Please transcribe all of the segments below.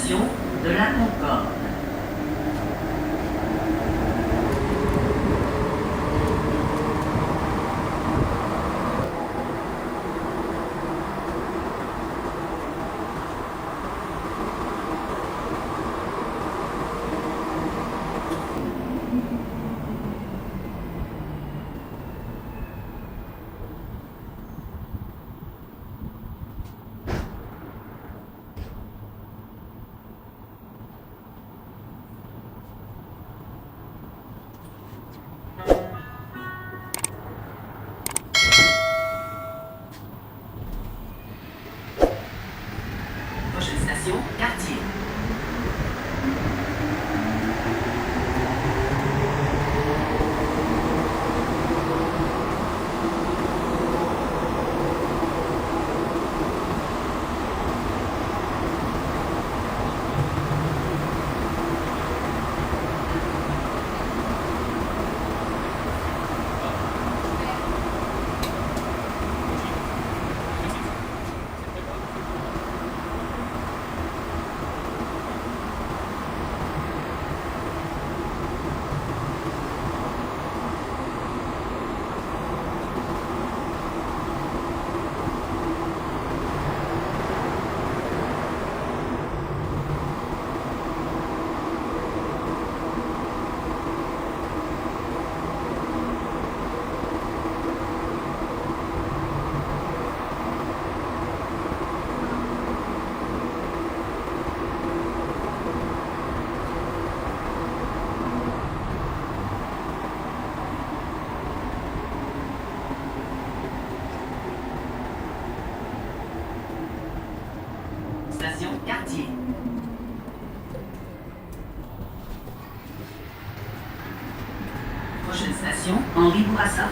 station de la Concorde. Prochaine station, Quartier. Station Quartier. Prochaine station, Henri Bourassa.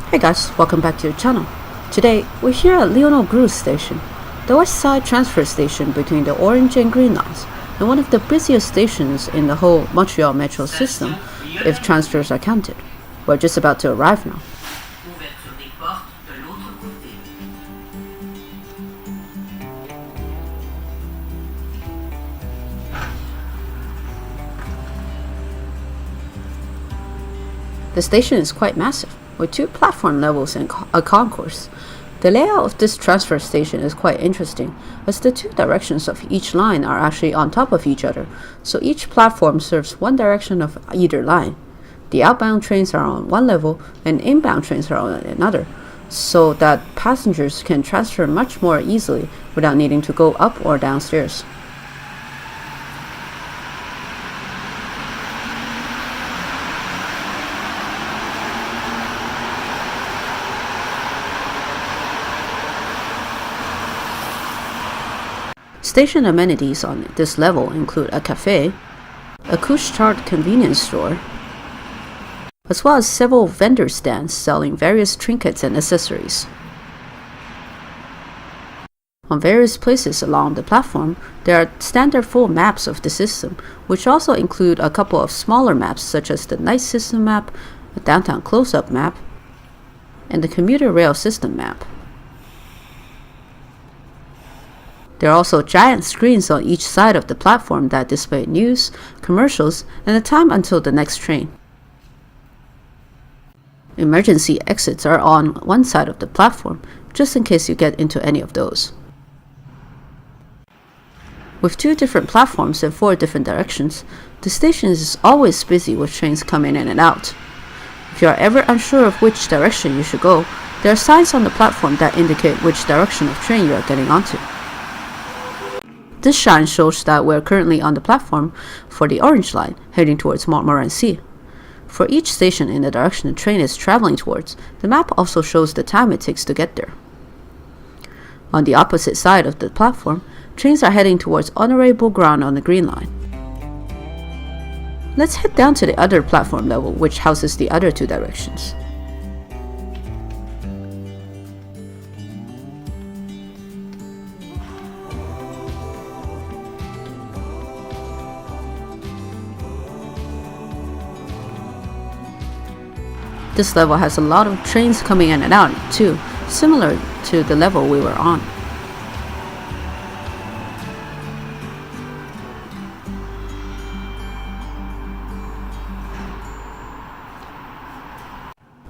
Hey guys, welcome back to the channel. Today, we're here at Léonard Station, the west side transfer station between the orange and green lines, and one of the busiest stations in the whole Montreal Metro system, if transfers are counted. We're just about to arrive now. Ouverture des portes de l'autre côté. The station is quite massive, with 2 platform levels and a concourse. The layout of this transfer station is quite interesting, as the 2 directions of each line are actually on top of each other, so each platform serves one direction of either line. The outbound trains are on one level and inbound trains are on another, so that passengers can transfer much more easily without needing to go up or downstairs. Station amenities on this level include a cafe, a couche-tard convenience store, as well as several vendor stands selling various trinkets and accessories. On various places along the platform, there are standard full maps of the system, which also include a couple of smaller maps such as the night system map, a downtown close-up map, and the commuter rail system map. There are also giant screens on each side of the platform that display news, commercials, and the time until the next train. Emergency exits are on one side of the platform, just in case you get into any of those. With 2 different platforms and 4 different directions, the station is always busy with trains coming in and out. If you are ever unsure of which direction you should go, there are signs on the platform that indicate which direction of train you are getting onto. This sign shows that we're currently on the platform for the orange line, heading towards Montmorency. For each station in the direction the train is traveling towards, the map also shows the time it takes to get there. On the opposite side of the platform, trains are heading towards Honoré Beaugrand on the green line. Let's head down to the other platform level, which houses the other 2 directions. This level has a lot of trains coming in and out too, similar to the level we were on.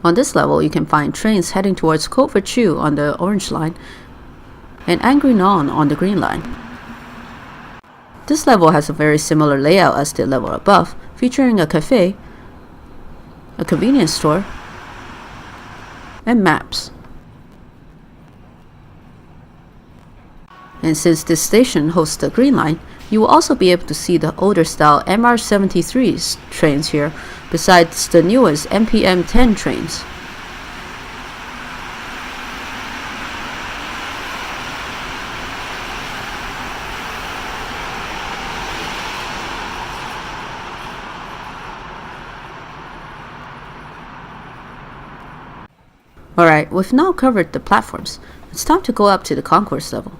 On this level, you can find trains heading towards Côte-Vertu on the orange line and Anguinon on the green line. This level has a very similar layout as the level above, featuring a cafe, a convenience store, and maps. And since this station hosts the green line, you will also be able to see the older style MR73 trains here, besides the newest MPM10 trains. Alright, we've now covered the platforms. It's time to go up to the concourse level.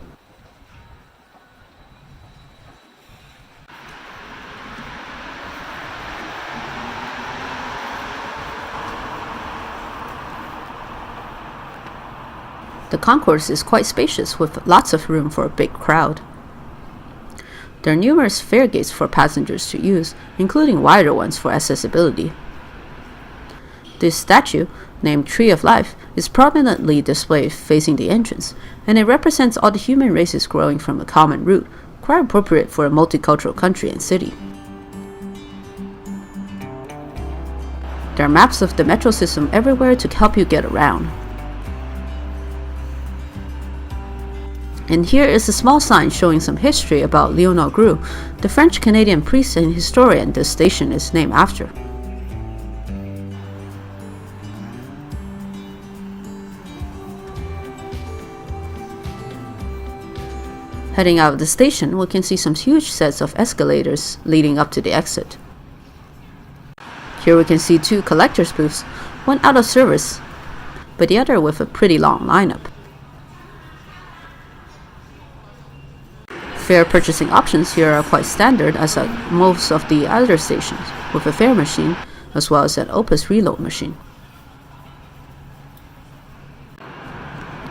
The concourse is quite spacious with lots of room for a big crowd. There are numerous fare gates for passengers to use, including wider ones for accessibility. This statue, named Tree of Life, is prominently displayed facing the entrance, and it represents all the human races growing from a common root, quite appropriate for a multicultural country and city. There are maps of the metro system everywhere to help you get around. And here is a small sign showing some history about Léonard, the French-Canadian priest and historian this station is named after. Heading out of the station, we can see some huge sets of escalators leading up to the exit. Here we can see 2 collector's booths, one out of service but the other with a pretty long lineup. Fare purchasing options here are quite standard as at most of the other stations, with a fare machine as well as an Opus reload machine.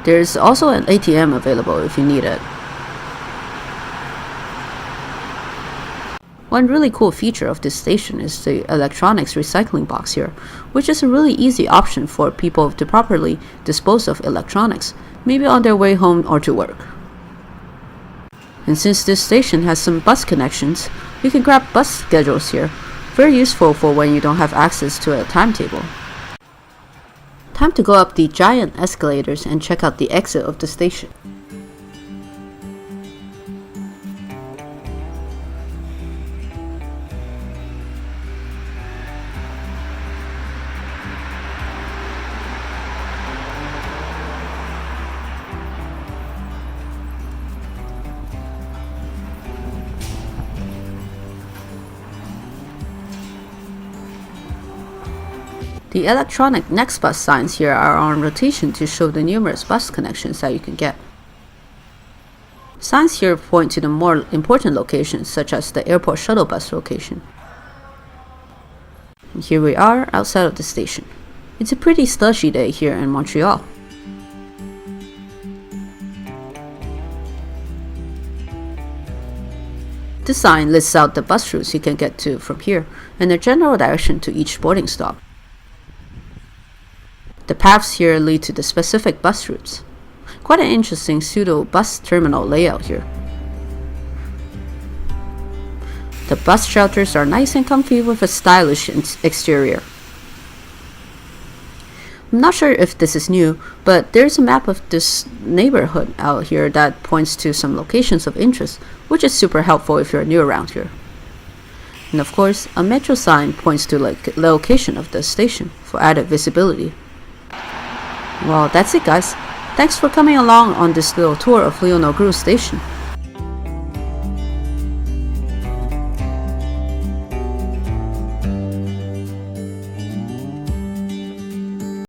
There is also an ATM available if you need it. One really cool feature of this station is the electronics recycling box here, which is a really easy option for people to properly dispose of electronics, maybe on their way home or to work. And since this station has some bus connections, you can grab bus schedules here, very useful for when you don't have access to a timetable. Time to go up the giant escalators and check out the exit of the station. The electronic next bus signs here are on rotation to show the numerous bus connections that you can get. Signs here point to the more important locations, such as the airport shuttle bus location. And here we are outside of the station. It's a pretty slushy day here in Montreal. This sign lists out the bus routes you can get to from here and the general direction to each boarding stop. The paths here lead to the specific bus routes. Quite an interesting pseudo bus terminal layout here. The bus shelters are nice and comfy with a stylish exterior. I'm not sure if this is new, but there's a map of this neighborhood out here that points to some locations of interest, which is super helpful if you're new around here. And of course, a metro sign points to the location of the station for added visibility. Well, that's it guys. Thanks for coming along on this little tour of Leonel Gros Station.